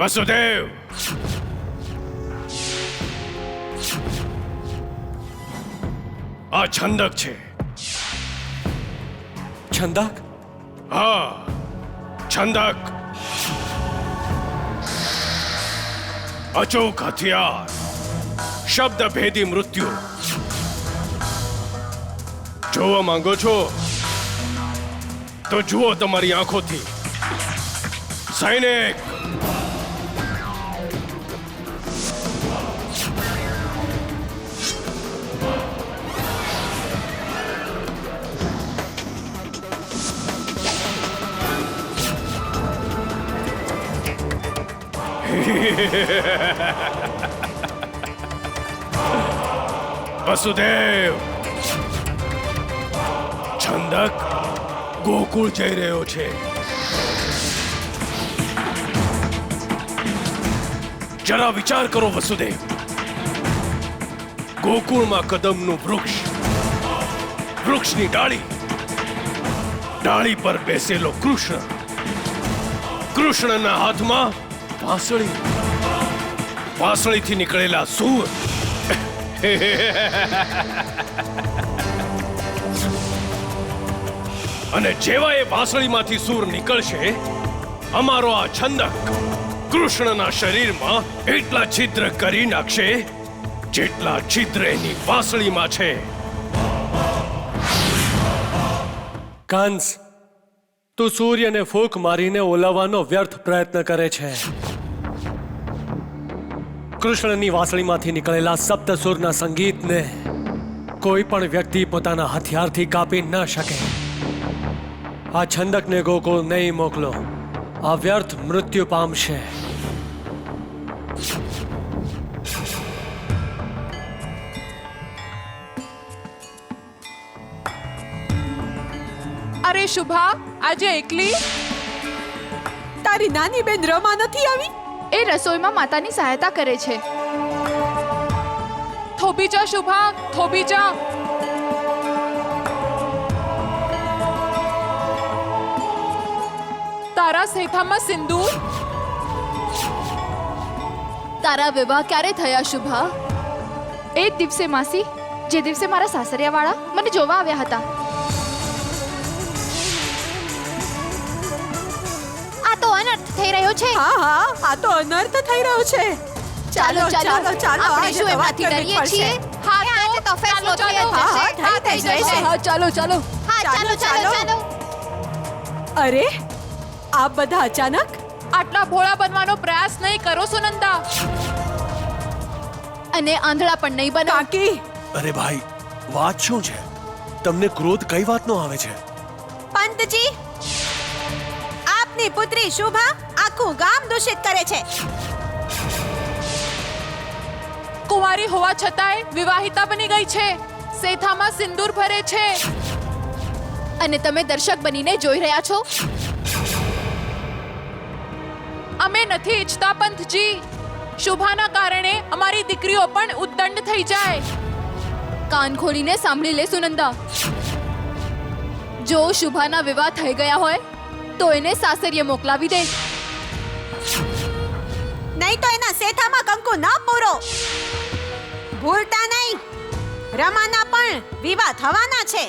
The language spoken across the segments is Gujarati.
વસુદેવ, આ છંદક છે. છંદક? હા, છંદક. અચૂક હથિયાર, શબ્દ ભેદી મૃત્યુ. જોવા માંગો છો તો જુઓ તમારી આંખોથી. સૈનિક, વસુદેવ, છંદક ગોકુળ જઈ રહ્યો છે. જરા વિચાર કરો વસુદેવ. ગોકુળમાં કદમનું વૃક્ષ, વૃક્ષની ડાળી, ડાળી પર બેસેલો કૃષ્ણ, કૃષ્ણના હાથમાં વાંસળી, વાંસળીથી નીકળેલા સૂર. અને જેવા એ વાંસળીમાંથી સૂર નીકળશે, અમારો આ છંદક કૃષ્ણના શરીરમાં એટલા છિદ્ર કરી નાખશે જેટલા છિદ્ર એની વાંસળીમાં છે. કંસ, તું સૂર્યને ફૂંક મારીને ઓલાવવાનો વ્યર્થ પ્રયત્ન કરે છે. કૃષ્ણની વાંસળીમાંથી નીકળેલા સપ્તસુરના સંગીતને કોઈ પણ વ્યક્તિ પોતાના હથિયારથી કાપી ન શકે. આ છંદકને ગોકુળ નહીં મોકલો. આ વ્યર્થ મૃત્યુ પામશે. અરે શુભા, આજે એકલી? તારી નાની બેન રમા નથી આવી? એ રસોઈમાં માતાની સહાયતા કરે છે. થોભી જા શુભા, થોભી જા. તારા સેથામાં સિંદૂર? તારા વિવાહ ક્યારે થયા શુભા? એ જ દિવસે માસી, જે દિવસે મારા સાસરિયાવાળા મને જોવા આવ્યા હતા. આ તો અનર્થ થઈ રહ્યો છે. હા હા, આ તો અનર્થ થઈ રહ્યો છે. ચાલો ચાલો ચાલો, આપણે શું એમાંથી ડરીએ છીએ? હા, આજે તો ફેસલો થયો જશે. હા, થઈ જશે. હા, ચાલો ચાલો. હા, ચાલો ચાલો ચાલો. અરે, આ બધા અચાનક? આટલા ભોળા બનવાનો પ્રયાસ નહીં કરો સુનંદા. અને આંધળા પણ નહીં બનો. કાકી, અરે ભાઈ, વાત શું છે? તમને ક્રોધ કઈ વાતનો આવે છે? પંતજી, આપની પુત્રી શુભા આખું ગામ દૂષિત કરે છે. કુંવારી હોવા છતાંય વિવાહિતા બની ગઈ છે. સેથામાં સિંદૂર ભરે છે. અને તમે દર્શક બનીને જોઈ રહ્યા છો. અમે નથી ઈચ્છતા પંથજી. શુભાના કારણે અમારી દીકરીઓ પણ ઉદ્દંડ થઈ જાય. કાન ખોલીને સાંભળી લે સુનંદા. જો શુભાના વિવાહ થઈ ગયા હોય તો એને સાસરીએ મોકલાવી દે. નહીં તો એના સેથામાં કંકુ ના પૂરો. ભૂલતા નહીં, રમાના પણ વિવાહ થવાના છે.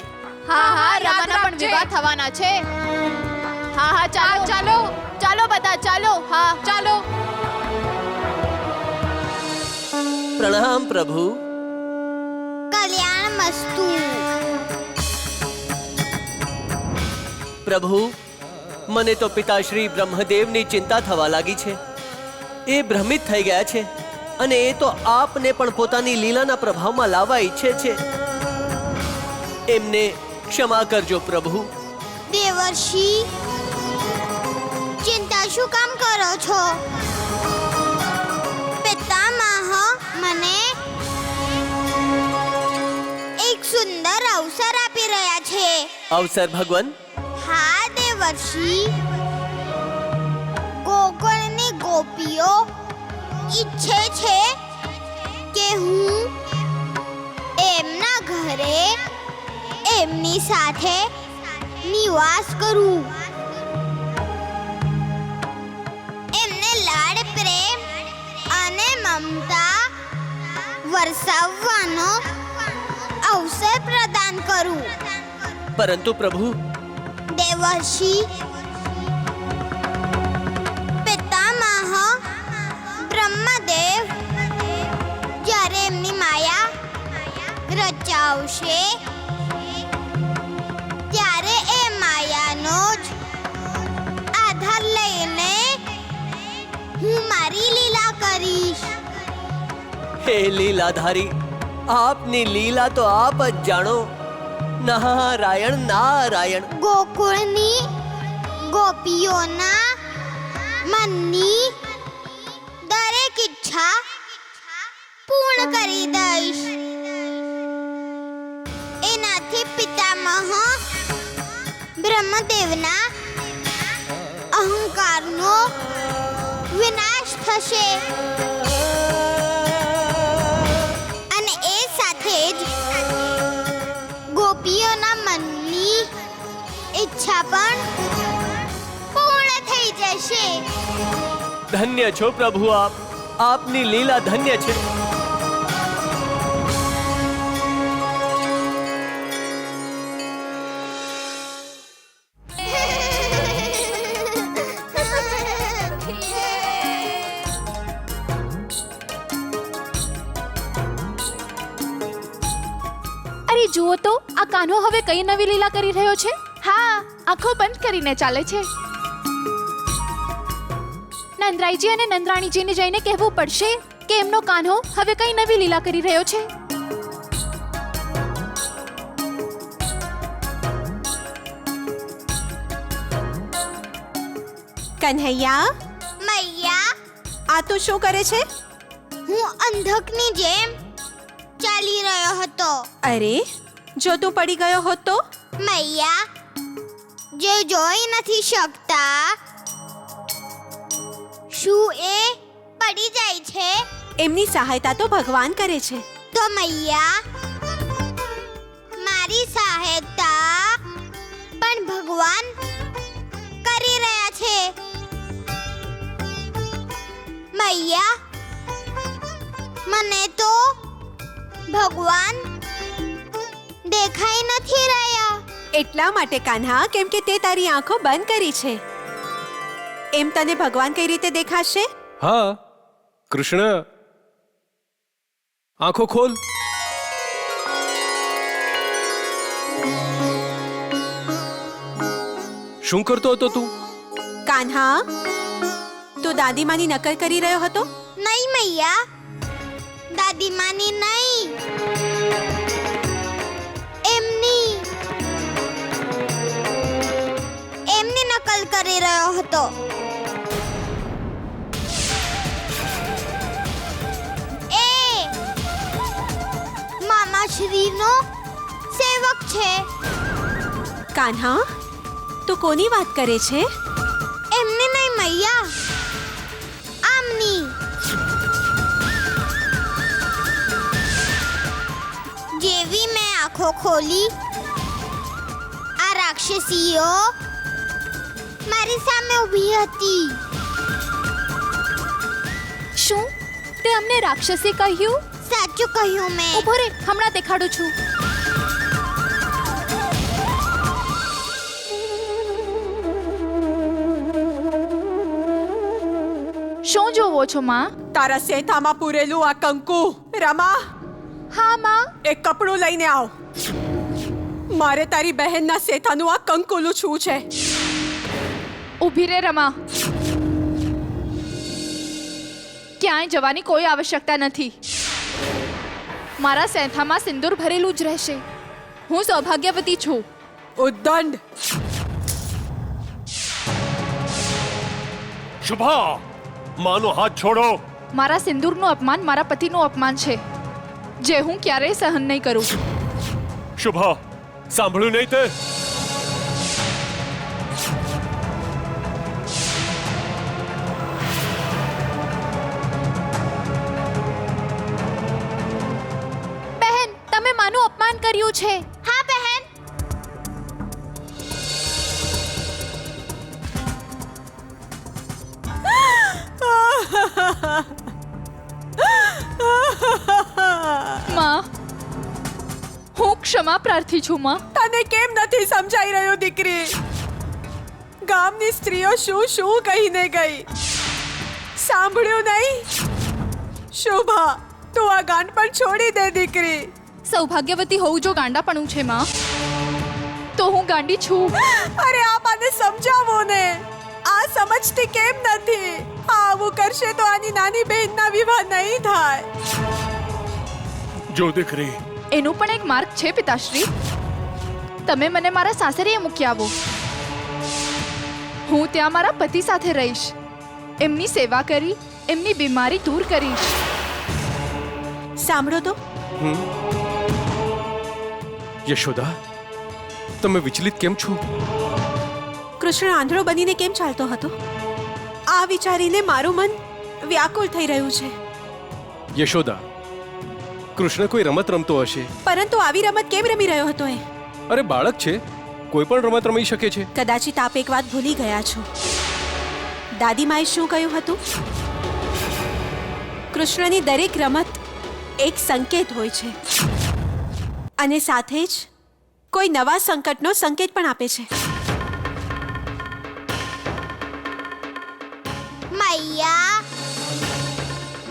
હા હા, યાદ રમાના પણ રાખજે. વિવાહ થવાના છે. હા હા, ચાલો ચાલો ચાલો બધા ચાલો. હા ચાલો. પ્રણામ પ્રભુ. કલ્યાણ મસ્તુ. પ્રભુ, મને તો પિતાશ્રી બ્રહ્મદેવની ચિંતા થવા લાગી છે. એ ભ્રમિત થઈ ગયા છે અને એ તો આપને પણ પોતાની લીલાના પ્રભાવમાં લાવવા ઈચ્છે છે. એમને ક્ષમા કરજો પ્રભુ. દેવર્ષિ, ચિંતા શું કામ કરો છો? પિતામહ મને એક સુંદર અવસર આપી રહ્યા છે. અવસર ભગવાન? હા દેવર્ષિ, ગોકુળની ગોપીઓ ઈચ્છે છે કે હું એમના ઘરે એમની સાથે નિવાસ કરું. વસાવવાનો અવસર પ્રદાન કરું. પરંતુ પ્રભુ, દેવર્ષિ પિતામહ બ્રહ્મદેવ જ્યારે એમની માયા રચાવશે ત્યારે એ માયાનો જ આધાર લઈને હું મારી લીલા કરીશ. હે લીલાધારી, આપની લીલા તો આપ જ જાણો. નારાયણ નારાયણ. ગોકુળની ગોપીઓના મનની દરેક ઈચ્છા પૂર્ણ કરી દઈશ. એનાથી પિતામહ બ્રહ્મદેવના અહંકારનો વિનાશ થશે અને એ સાથે જ ગોપીઓના મનની ઈચ્છા પણ પૂર્ણ થઈ જશે. ધન્ય છો પ્રભુ આપ. આપની લીલા ધન્ય છે. અરે જુઓ તો આ કાન્હો હવે કઈ નવી લીલા કરી રહ્યો છે. હા, આંખો બંધ કરીને ચાલે છે. નંદરાયજી અને નંદરાણીજીને જઈને કહેવું પડશે કે એમનો કાન્હો હવે કઈ નવી લીલા કરી રહ્યો છે. કન્હૈયા, મૈયા, આ તું શું કરે છે? હું અંધકની જેમ ચાલી રહ્યો હતો. અરે, જો તું પડી ગયો હોત તો? મૈયા, જે જોઈ નથી શકતા શું એ પડી જાય છે? એમની સહાયતા તો ભગવાન કરે છે. તો મૈયા, મારી સહાયતા પણ ભગવાન કરી રહ્યા છે. મૈયા, મને તો ભગવાન દેખાઈ નથી રહ્યા. એટલા માટે કાન્હા, કેમ કે તે તારી આંખો બંધ કરી છે. એમ તને ભગવાન કઈ રીતે દેખાશે? હા કૃષ્ણ, આંખો ખોલ. શું કરતો હતો તું? કાન્હા, તું દાદીમાની નકલ કરી રહ્યો હતો? નહીં મૈયા, દાદીમાની નહીં, એમની નકલ કરી રહ્યો હતો. એ મામાશ્રીનો સેવક છે. કાન્હા, તું કોની વાત કરે છે? એમને નહીં મૈયા, આમની. જેવી મેં આંખો ખોલી, આ રાક્ષસીઓ મારી સામે ઊભી હતી. શું તે અમને રાક્ષસે કહ્યું? સાચું કહ્યું મેં. ઉભો રે, હમણાં દેખાડું છું. શું જોવો છો માં? તારા સેથામાં પૂરેલું આ કંકુ. રમા, હા માં. એક કપડું લઈને આવ. મારે તારી બહેનના સેથાનું આ કંકુ લૂછવું છે. ઊભી રે રમા. ક્યાંય જવાની કોઈ આવશ્યકતા નથી. મારા સેથામાં સિંદૂર ભરેલું જ રહેશે. હું સૌભાગ્યવતી છું. ઉદ્દંડ. શુભા, માનો હાથ છોડો. મારા સિંદૂરનું અપમાન મારા પતિનું અપમાન છે, જે હું ક્યારેય સહન નહીં કરું. શુભા, સાંભળ્યું નહીં તે? બહેન, તમે માનું અપમાન કર્યું છે. હા બહેન. ક્ષમા પ્રાર્થી છું માં. તને કેમ નથી સમજાઈ રહ્યો દીકરી? ગામની સ્ત્રીઓ શું શું કહીને ગઈ, સાંભળ્યું નહીં? શોભા, તું આ ગાંડ પણ છોડી દે દીકરી. સૌભાગ્યવતી હોવું જો ગાંડાપણું છે માં, તો હું ગાંડી છું. અરે આપાને સમજાવો ને, આ સમજતી કેમ નથી? આવું કરશે તો આની નાની બહેનના વિવાહ નહીં થાય. જો દીકરી, એનું પણ એક માર્ગ છે પિતાશ્રી. તમે મને મારા સાસરીએ મૂકી આવો, હું ત્યાં મારા પતિ સાથે રહીશ, એમની સેવા કરી એમની બીમારી દૂર કરીશ. સાંભળો તો, યશોદા, તમે વિચલિત કેમ છો? કૃષ્ણ આંધળો બનીને કેમ ચાલતો હતો? આ વિચારીને મારું મન વ્યાકુળ થઈ રહ્યું છે. યશોદા, કૃષ્ણ કોઈ રમત રમતો હશે. પરંતુ આવી રમત કેમ રમી રહ્યો હતો એ? અરે બાળક છે, કોઈ પણ રમત રમી શકે છે. કદાચિત આપ એક વાત ભૂલી ગયા છો. દાદીમાએ શું કહ્યું હતું? કૃષ્ણની દરેક રમત એક સંકેત હોય છે, અને સાથે જ કોઈ નવા સંકટનો સંકેત પણ આપે છે. મૈયા,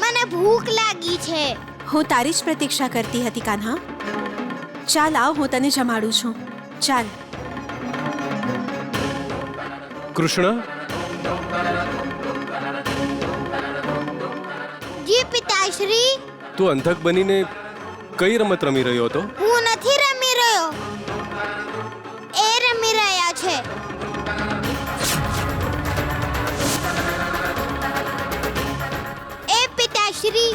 મને ભૂખ લાગી છે. હું તારી જ પ્રતીક્ષા કરતી હતી કાન્હા. ચાલ આવ, હું તને જમાડું છું. ચાલ. કૃષ્ણ, જી પિતાશ્રી. તું અંધક બનીને કઈ રમત રમી રહ્યો હતો? હું નથી રમી રહ્યો, એ રમી રહ્યા છે. એ પિતાશ્રી,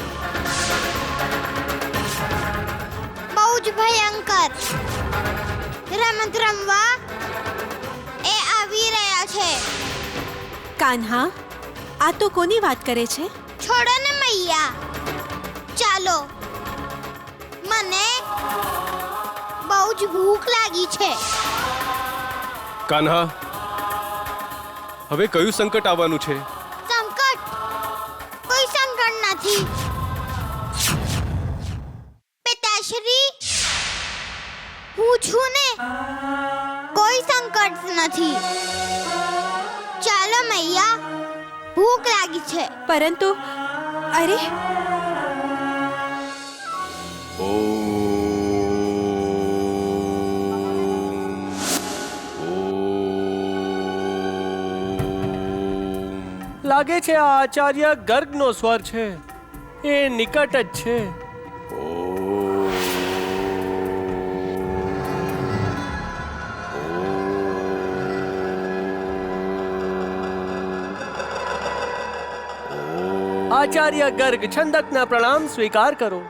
બહુ જ ભયંકર રમત રમવા એ આવી રહ્યા છે. કાન્હા, આ તો કોની વાત કરે છે? છોડો ને મૈયા, ચાલો, મને બહુ જ ભૂખ લાગી છે. કાન્હા, હવે કયું સંકટ આવવાનું છે? સંકટ? કોઈ સંકટ નથી પિતાશ્રી, હું છું ને, કોઈ સંકટ નથી. ચાલો મૈયા, ભૂખ લાગી છે. પરંતુ અરે, લાગે છે આ આચાર્ય ગર્ગનો સ્વર છે. એ નિકટ જ છે. આચાર્ય ગર્ગ, છંદકના પ્રણામ સ્વીકાર કરો.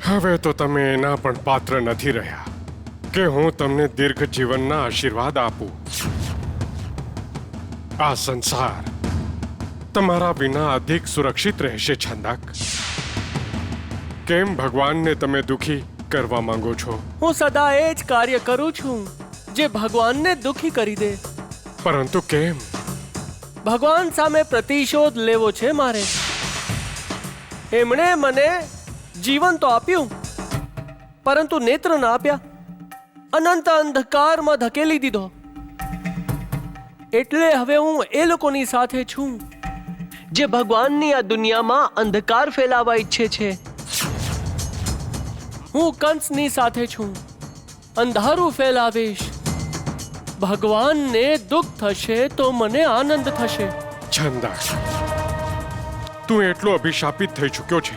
હવે તો તમે એના પણ પાત્ર નથી રહ્યા કે હું તમને દીર્ઘ જીવનના આશીર્વાદ આપું. આ સંસાર તમારા વિના અધિક સુરક્ષિત રહેશે. છંદક, કેમ ભગવાનને તમે દુખી કરવા માંગો છો? હું સદા એ જ કાર્ય કરું છું જે ભગવાનને દુખી કરી દે. પરંતુ કેમ? ભગવાન સામે પ્રતિશોધ લેવો છે મારે. એમણે મને જીવન તો આપ્યું, પરંતુ નેત્ર ના આપ્યા. અનંત અંધકારમાં ધકેલી દીધો. એટલે હવે હું એ લોકોની સાથે છું જે ભગવાનની આ દુનિયામાં અંધકાર ફેલાવવા ઈચ્છે છે. હું કંસની સાથે છું, અંધારું ફેલાવીશ. ભગવાનને દુઃખ થશે તો મને આનંદ થશે. છંદક, તું એટલો અભિશાપિત થઈ ચૂક્યો છે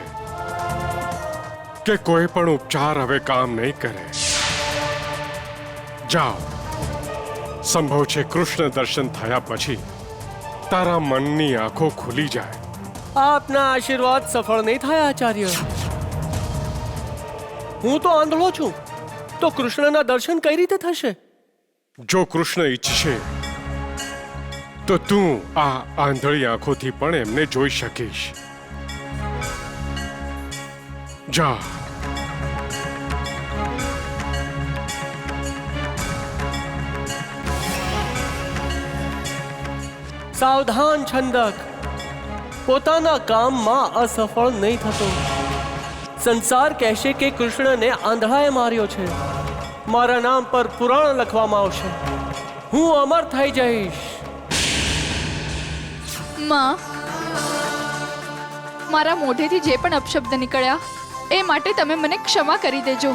કે કોઈ પણ ઉપચાર હવે કામ નહીં કરે. જાઓ, સંભવ છે કૃષ્ણ દર્શન થયા પછી તારા મનની આંખો ખુલી જાય. આપના આશીર્વાદ સફળ નહીં થાય આચાર્ય. હું તો આંધળો છું, તો કૃષ્ણના દર્શન કઈ રીતે થશે? જો કૃષ્ણ ઈચ્છશે તો તું આ આંધળી આંખોથી પણ એમને જોઈ શકીશ. જા. સાવધાન છંદક, પોતાના કામમાં અસફળ નહીં થતો. સંસાર કહેશે કે કૃષ્ણને આંધળાએ માર્યો છે. મારા નામ પર પુરાણ લખવામાં આવશે. હું અમર થઈ જઈશ. માં, મારા મોઢેથી જે પણ અપશબ્દ નીકળ્યા એ માટે તમે મને ક્ષમા કરી દેજો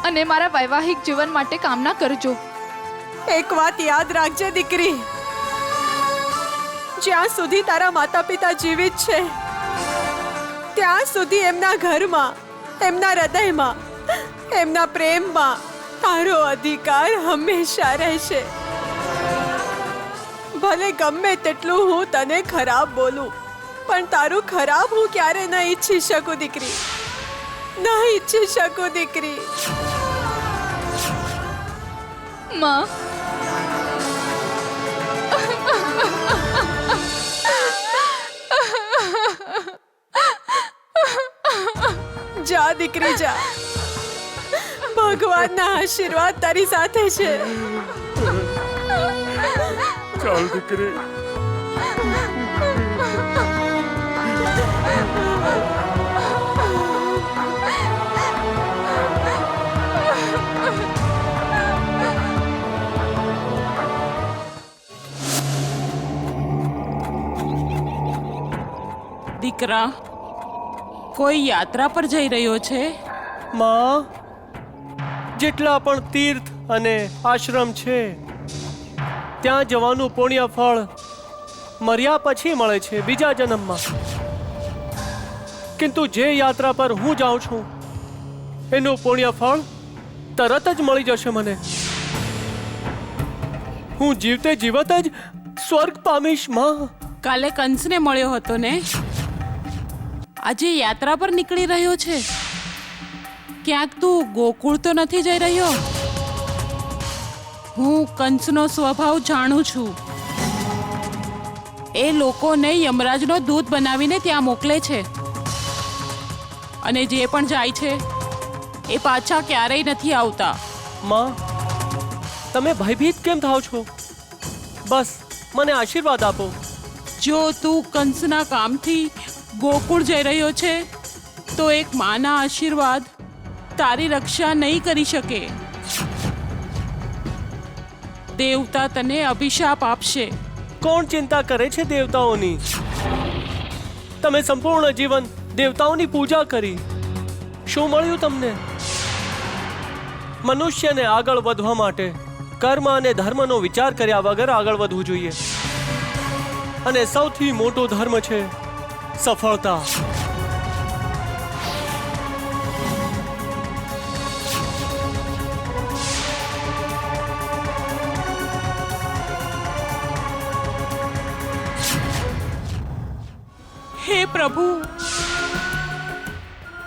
અને મારા વૈવાહિક જીવન માટે કામના કરજો. એક વાત યાદ રાખજે દીકરી, જ્યાં સુધી તારા માતા પિતા જીવિત છે ત્યાં સુધી એમના ઘરમાં, એમના હૃદયમાં, એમના પ્રેમમાં તારો અધિકાર હંમેશા રહેશે. ભલે ગમે તેટલું હું તને ખરાબ બોલું, પણ તારું ખરાબ હું ક્યારે ન ઈચ્છી શકું દીકરી, ન ઈચ્છી શકું દીકરી. માં, જા દીકરી જા, ભગવાનના આશીર્વાદ તારી સાથે છે. ચાલ દીકરી. દીકરા, કોઈ યાત્રા પર જઈ રહ્યો છે? માં, જેટલા પણ તીર્થ અને આશ્રમ છે ત્યાં જવાનું પુણ્ય ફળ મર્યા પછી મળે છે, બીજા જન્મમાં. કિંતુ જે યાત્રા પર હું જાઉં છું એનું પુણ્ય ફળ તરત જ મળી જશે મને. હું જીવતે જીવત જ સ્વર્ગ પામીશ. માં, કાલે કંસને મળ્યો હતો ને? આજે યાત્રા પર નીકળી રહ્યો છે. ક્યાંક તું ગોકુળ તો નથી જઈ રહ્યો? હું કંસનો સ્વભાવ જાણું છું. એ લોકોને યમરાજનો દૂત બનાવીને ત્યાં મોકલે છે અને જે પણ જાય છે એ પાછા ક્યારેય નથી આવતા. માં, તમે ભયભીત કેમ થાવ છો? બસ મને આશીર્વાદ આપો. જો તું કંસના કામથી ગોકુળ જઈ રહ્યો છે તો એક માના આશીર્વાદ તારી રક્ષા નહીં કરી શકે. દેવતા તને અભિશાપ આપશે. કોણ ચિંતા કરે છે દેવતાઓની? તમે સંપૂર્ણ જીવન દેવતાઓની પૂજા કરી. શું મળ્યું તમને? મનુષ્યને આગળ વધવા માટે કર્મ અને ધર્મનો વિચાર કર્યા વગર આગળ વધવું જોઈએ. અને સૌથી મોટો ધર્મ છે સફળતા. હે પ્રભુ,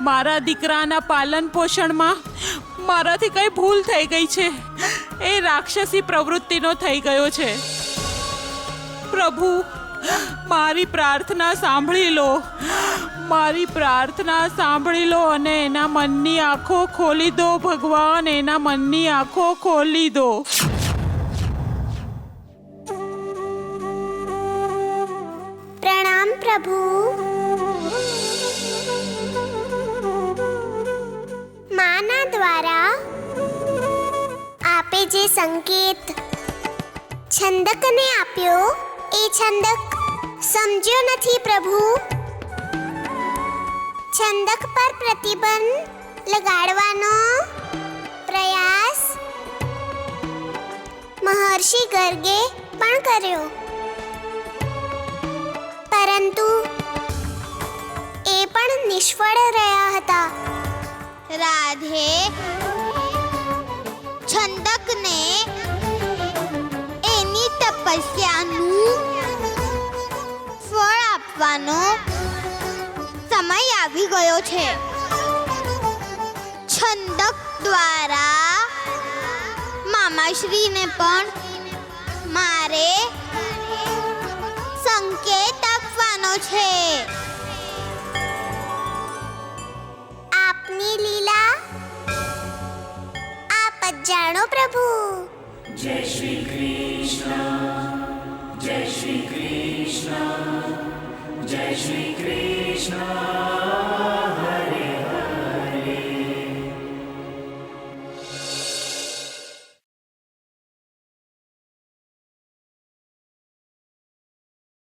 મારા દીકરાના પાલન પોષણમાં મારાથી કઈ ભૂલ થઈ ગઈ છે. એ રાક્ષસી પ્રવૃત્તિનો થઈ ગયો છે. પ્રભુ, મારી પ્રાર્થના સાંભળી લો, મારી પ્રાર્થના સાંભળી લો અને એના મનની આંખો ખોલી દો. ભગવાન, એના મનની આંખો ખોલી દો. પ્રણામ પ્રભુ. માના દ્વારા આપે જે સંકેત છંદકને આપ્યો એ છંદક સમજ્યો નથી પ્રભુ. છંદક પર પ્રતિબંધ લગાડવાનો પ્રયાસ મહર્ષિ ગર્ગે પણ કર્યો, પરંતુ એ પણ નિષ્ફળ રહ્યા હતા. રાધે છંદકને એની તપસ્યાનું ફળ આપવાનો સમય આવી ગયો છે. છંદક દ્વારા મામાશ્રીને પણ મારે સંકેત આપવાનો છે. આપની લીલા આપ જ જાણો પ્રભુ. જય શ્રી કૃષ્ણ, જય શ્રી કૃષ્ણ, જય શ્રી કૃષ્ણ.